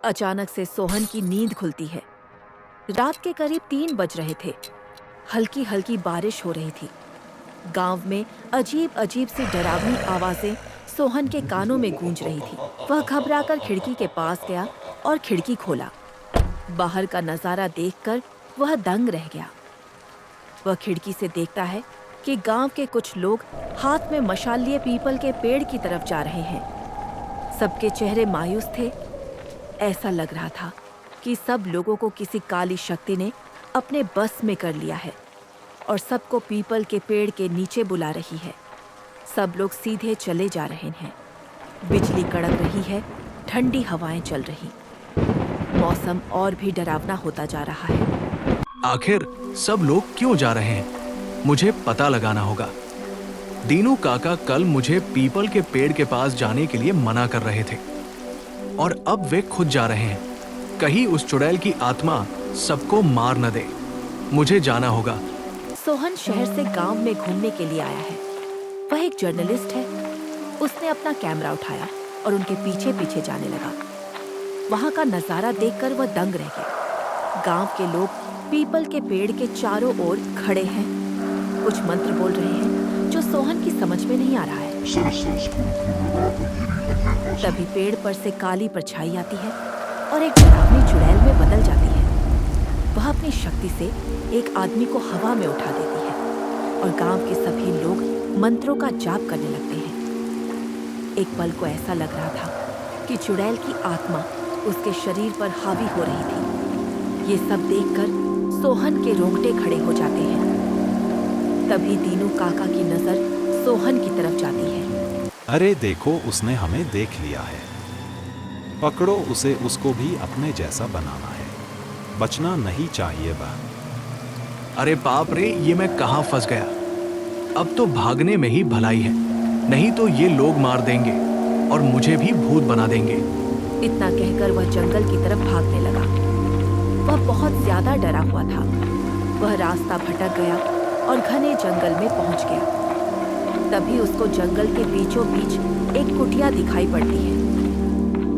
अचानक से सोहन की नींद खुलती है। रात के करीब 3 बज रहे थे। हल्की हल्की बारिश हो रही थी। गांव में अजीब अजीब सी डरावनी आवाजें सोहन के कानों में गूंज रही थी। वह घबराकर खिड़की के पास गया और खिड़की खोला। बाहर का नजारा देखकर वह दंग रह गया। वह खिड़की से देखता है कि गांव के कुछ लोग हाथ में मशाल लिए पीपल के पेड़ की तरफ जा रहे हैं। सबके चेहरे मायूस थे। ऐसा लग रहा था कि सब लोगों को किसी काली शक्ति ने अपने बस में कर लिया है और सबको पीपल के पेड़ के नीचे बुला रही है। सब लोग सीधे चले जा रहे हैं। बिजली कड़क रही है, ठंडी हवाएं चल रही। मौसम और भी डरावना होता जा रहा है। आखिर सब लोग क्यों जा रहे हैं? मुझे पता लगाना होगा। दीनू काका कल मुझे पीपल के पेड़ के पास जाने के लिए मना कर रहे थे और अब वे खुद जा रहे हैं। कहीं उस चुड़ैल की आत्मा सबको मार न दे। मुझे जाना होगा। सोहन शहर से गांव में घूमने के लिए आया है। वह एक जर्नलिस्ट है। उसने अपना कैमरा उठाया और उनके पीछे पीछे जाने लगा। वहां का नजारा देखकर वह दंग रह गया। गांव के लोग पीपल के पेड़ के चारों ओर खड़े हैं। कुछ मंत्र बोल रहे हैं जो सोहन की समझ में नहीं आ रहा है। तभी पेड़ पर से काली परछाई आती है और एक डरावनी चुड़ैल में बदल जाती है। वह अपनी शक्ति से एक आदमी को हवा में उठा देती है और गांव के सभी लोग मंत्रों का जाप करने लगते हैं। एक पल को ऐसा लग रहा था कि चुड़ैल की आत्मा उसके शरीर पर हावी हो रही थी। ये सब देखकर सोहन के रोंगटे खड़े हो जाते हैं। तभी दीनू काका की नजर सोहन की तरफ जाती है। अरे देखो, उसने हमें देख लिया है। पकड़ो उसे, उसको भी अपने जैसा बनाना है। बचना नहीं चाहिए वह। अरे बाप रे, ये मैं कहाँ फंस गया। अब तो भागने में ही भलाई है, नहीं तो ये लोग मार देंगे और मुझे भी भूत बना देंगे। इतना कहकर वह जंगल की तरफ भागने लगा। वह बहुत ज्यादा डरा हुआ था। वह रास्ता भटक गया और घने जंगल में पहुंच गया। तभी उसको जंगल के बीचों बीच एक कुटिया दिखाई पड़ती है।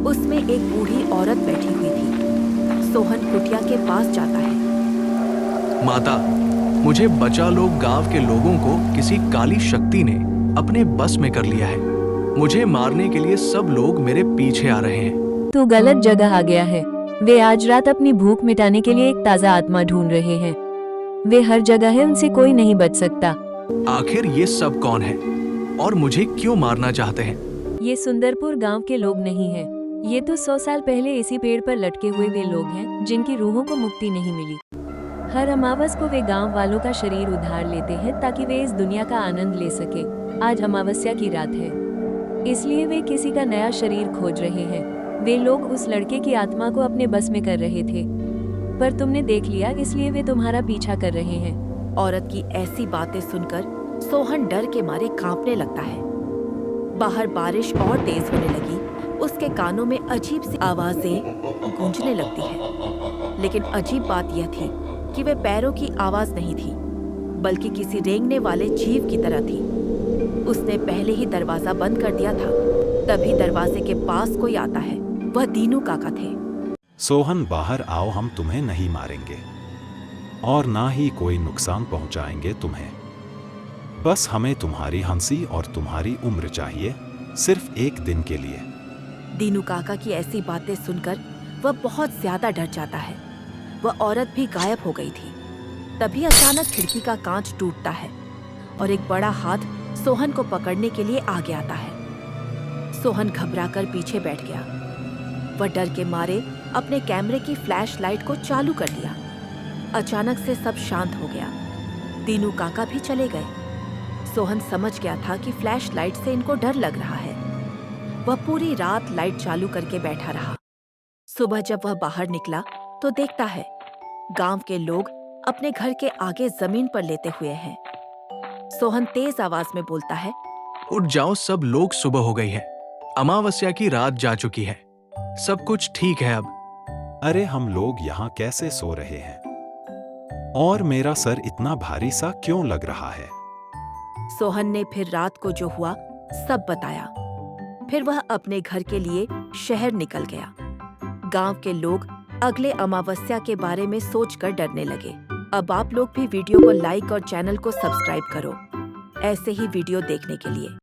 उसमें एक बूढ़ी औरत बैठी हुई थी। सोहन कुटिया के पास जाता है। माता, मुझे बचा लो। गांव के लोगों को किसी काली शक्ति ने अपने बस में कर लिया है। मुझे मारने के लिए सब लोग मेरे पीछे आ रहे हैं। तू गलत जगह आ गया है। वे आज रात अपनी भूख मिटाने के लिए एक ताजा आत्मा ढूंढ रहे हैं। वे हर जगह है, उनसे कोई नहीं बच सकता। आखिर ये सब कौन है और मुझे क्यों मारना चाहते हैं? ये सुंदरपुर गांव के लोग नहीं हैं। ये तो 100 साल पहले इसी पेड़ पर लटके हुए वे लोग हैं जिनकी रूहों को मुक्ति नहीं मिली। हर अमावस को वे गांव वालों का शरीर उधार लेते हैं ताकि वे इस दुनिया का आनंद ले सके। आज अमावस्या की रात है, इसलिए वे किसी का नया शरीर खोज रहे हैं। वे लोग उस लड़के की आत्मा को अपने बस में कर रहे थे, पर तुमने देख लिया, इसलिए वे तुम्हारा पीछा कर रहे हैं। औरत की ऐसी बातें सुनकर सोहन डर के मारे कांपने लगता है। बाहर बारिश और तेज होने लगी। उसके कानों में अजीब सी आवाजें गूंजने लगती है। लेकिन अजीब बात यह थी कि वे पैरों की आवाज नहीं थी, बल्कि किसी रेंगने वाले जीव की तरह थी। उसने पहले ही दरवाजा बंद कर दिया था। तभी दरवाजे के पास कोई आता है। वह दीनू काका थे। सोहन, बाहर आओ, हम तुम्हें नहीं मारेंगे और ना ही कोई नुकसान पहुंचाएंगे तुम्हें। बस हमें तुम्हारी हंसी और तुम्हारी उम्र चाहिए, सिर्फ एक दिन के लिए। दीनू काका की ऐसी बातें सुनकर वह बहुत ज्यादा डर जाता है। वह औरत भी गायब हो गई थी। तभी अचानक खिड़की का कांच टूटता है और एक बड़ा हाथ सोहन को पकड़ने के लिए आगे आता है। सोहन घबराकर पीछे बैठ गया। वह डर के मारे अपने कैमरे की फ्लैश लाइट को चालू कर दिया। अचानक से सब शांत हो गया। दीनू काका भी चले गए। सोहन समझ गया था कि फ्लैश लाइट से इनको डर लग रहा है। वह पूरी रात लाइट चालू करके बैठा रहा। सुबह जब वह बाहर निकला तो देखता है गांव के लोग अपने घर के आगे जमीन पर लेटे हुए हैं। सोहन तेज आवाज में बोलता है, उठ जाओ सब लोग, सुबह हो गई है। अमावस्या की रात जा चुकी है। सब कुछ ठीक है अब। अरे हम लोग यहाँ कैसे सो रहे हैं? और मेरा सर इतना भारी सा क्यों लग रहा है? सोहन ने फिर रात को जो हुआ सब बताया। फिर वह अपने घर के लिए शहर निकल गया। गांव के लोग अगले अमावस्या के बारे में सोचकर डरने लगे। अब आप लोग भी वीडियो को लाइक और चैनल को सब्सक्राइब करो ऐसे ही वीडियो देखने के लिए।